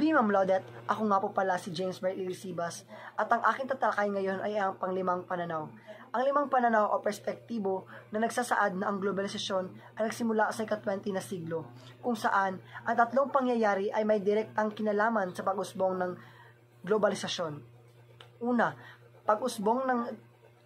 Muli Ma'am Laudet, ako nga po pala si James Bert Irisibas at ang aking tatalakay ngayon ay ang panglimang pananaw. Ang limang pananaw o perspektibo na nagsasaad na ang globalisasyon ay nagsimula sa ika-20 na siglo, kung saan ang tatlong pangyayari ay may direktang kinalaman sa pag-usbong ng globalisasyon. Una, pag-usbong ng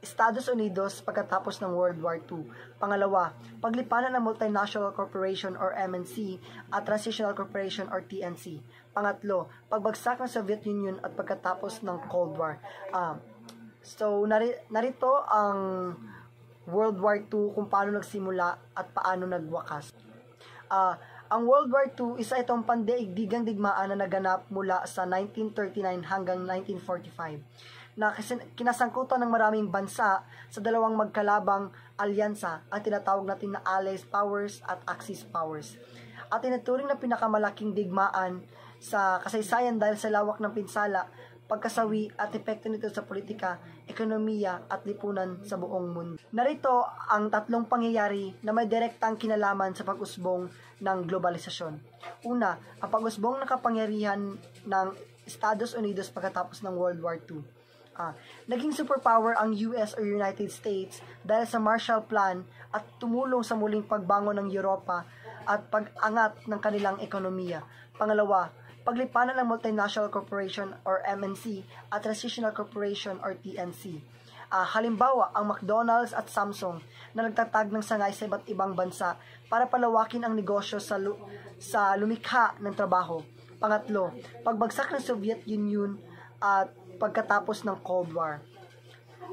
Estados Unidos pagkatapos ng World War II. Pangalawa, paglipanan ng Multinational Corporation or MNC at Transitional Corporation or TNC. Pangatlo, pagbagsak ng Soviet Union at pagkatapos ng Cold War. Narito ang World War II kung paano nagsimula at paano nagwakas. Ang World War II, isa itong pandaigdigang digmaan na naganap mula sa 1939 hanggang 1945 na kinasangkutan ng maraming bansa sa dalawang magkalabang alyansa ang tinatawag natin na Allied Powers at Axis Powers. At tinuturing na pinakamalaking digmaan sa kasaysayan dahil sa lawak ng pinsala, pagkasawi at epekto nito sa politika, ekonomiya at lipunan sa buong mundo. Narito ang tatlong pangyayari na may direktang kinalaman sa pag-usbong ng globalisasyon. Una, ang pag-usbong ng kapangyarihan ng Estados Unidos pagkatapos ng World War II. Naging superpower ang US or United States dahil sa Marshall Plan at tumulong sa muling pagbangon ng Europa at pag-angat ng kanilang ekonomiya. Pangalawa, paglipanan ng Multinational Corporation or MNC at Transitional Corporation or TNC. Halimbawa, ang McDonald's at Samsung na nagtatag ng sangay sa iba't ibang bansa para palawakin ang negosyo sa lumikha ng trabaho. Pangatlo, pagbagsak ng Soviet Union at pagkatapos ng Cold War.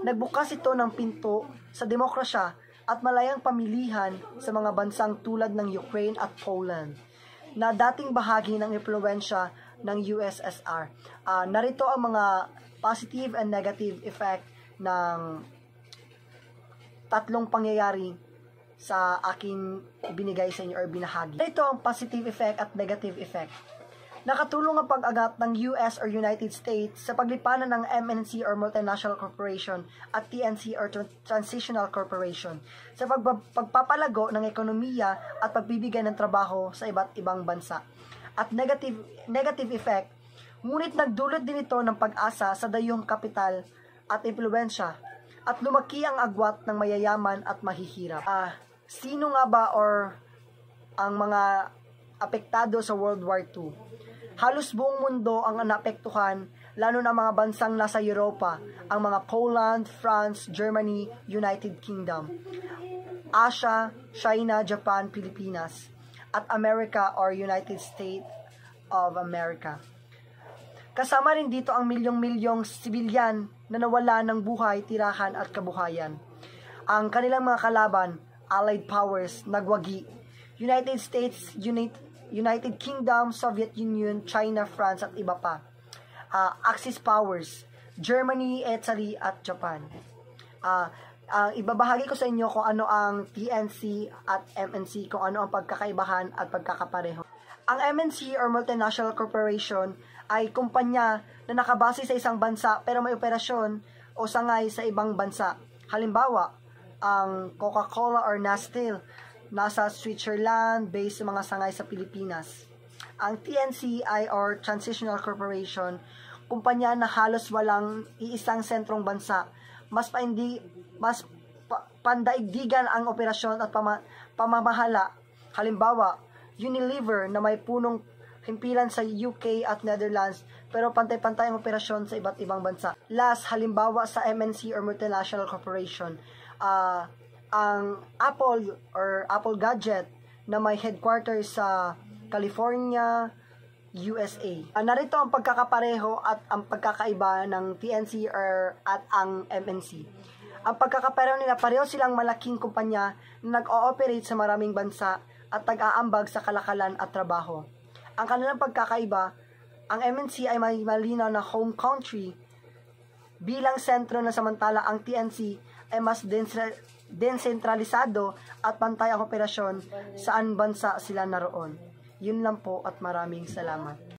Nagbukas ito ng pinto sa demokrasya at malayang pamilihan sa mga bansang tulad ng Ukraine at Poland na dating bahagi ng impluwensya ng USSR. Narito ang mga positive and negative effect ng tatlong pangyayari sa aking binigay sa inyo or binahagi. Ito ang positive effect at negative effect. Nakatulong ang pag-angat ng US or United States sa paglipanan ng MNC or Multinational Corporation at TNC or Transitional Corporation sa pagpapalago ng ekonomiya at pagbibigay ng trabaho sa iba't ibang bansa. At negative effect, ngunit nagdulot din ito ng pag-asa sa dayong kapital at impluwensya at lumaki ang agwat ng mayayaman at mahihirap. Sino nga ba or ang mga apektado sa World War II? Halos buong mundo ang naapektuhan, lalo na mga bansang nasa Europa, ang mga Poland, France, Germany, United Kingdom, Asia, China, Japan, Pilipinas, at America or United States of America. Kasama rin dito ang milyong-milyong sibilyan na nawala ng buhay, tirahan at kabuhayan. Ang kanilang mga kalaban, Allied Powers, nagwagi, United States, United Kingdom, Soviet Union, China, France, at iba pa. Axis Powers, Germany, Italy, at Japan. Ibabahagi ko sa inyo kung ano ang TNC at MNC, kung ano ang pagkakaibahan at pagkakapareho. Ang MNC or Multinational Corporation ay kumpanya na nakabase sa isang bansa pero may operasyon o sangay sa ibang bansa. Halimbawa, ang Coca-Cola or Nestle nasa Switzerland, based sa mga sangay sa Pilipinas. Ang TNCI or Transitional Corporation, kumpanya na halos walang iisang sentrong bansa, mas pandaigdigan ang operasyon at pamamahala. Halimbawa, Unilever na may punong himpilan sa UK at Netherlands pero pantay-pantay ang operasyon sa iba't ibang bansa. Last, halimbawa sa MNC or Multinational Corporation, ang Apple or Apple Gadget na may headquarters sa California, USA. Narito ang pagkakapareho at ang pagkakaiba ng TNC at ang MNC. Ang pagkakapareho nila, pareho silang malaking kumpanya na nag-ooperate sa maraming bansa at tag-aambag sa kalakalan at trabaho. Ang kanilang pagkakaiba, ang MNC ay may malinaw na home country bilang sentro na samantala ang TNC ay mas desentralisado at pantay ang operasyon saan bansa sila naroon. Yun lang po at maraming salamat.